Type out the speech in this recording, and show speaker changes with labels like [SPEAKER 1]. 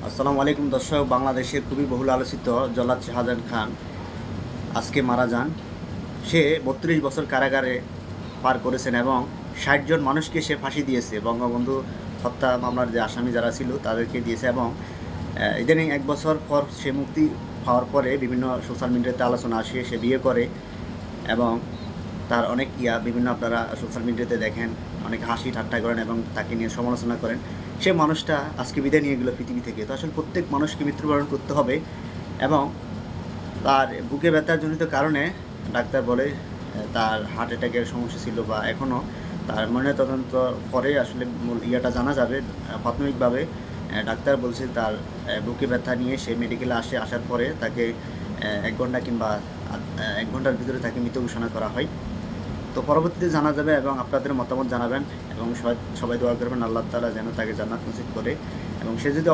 [SPEAKER 1] আসসালামু আলাইকুম দর্শক, বাংলাদেশের খুবই বহুল আলোচিত জল্লাদ শাহজাহান খান আজকে মারা যান। সে 32 বছর কারাগারে পার করেছেন এবং 60 জন মানুষকে সে ফাঁসি দিয়েছে। বঙ্গবন্ধু হত্যা মামলার যে আসামি যারা ছিল তাদেরকে দিয়েছে এবং ইদানিং 1 বছর পর সে মুক্তি পাওয়ার পরে বিভিন্ন সোশ্যাল মিডিয়াতে আলোচনা আসে, সে বিয়ে করে এবং তার অনেক বিভিন্ন আপনারা সোশ্যাল মিডিয়াতে দেখেন, অনেক হাসি ঠাট্টা করেন এবং তাকে নিয়ে সমালোচনা করেন। সে মানুষটা আজকে বিদায় নিয়ে গেল পৃথিবী থেকে। তো আসলে প্রত্যেক মানুষকে মৃত্যুবরণ করতে হবে এবং তার বুকে ব্যথাজনিত কারণে ডাক্তার বলে তার হার্ট অ্যাটাকের সমস্যা ছিল বা এখনও তার ময়নাতদন্ত পরে আসলে মূল জানা যাবে। প্রাথমিকভাবে ডাক্তার বলছে তার বুকে ব্যথা নিয়ে সে মেডিকেলে আসার পরে তাকে 1 ঘন্টা কিংবা 1 ঘন্টার ভিতরে তাকে মৃত ঘোষণা করা হয়। তো পরবর্তীতে জানা যাবে এবং আপনাদের মতামত জানাবেন এবং সবাই দোয়া করবেন আল্লাহ তাআলা যেন তাকে জান্নাত নসিব করে এবং সে যদি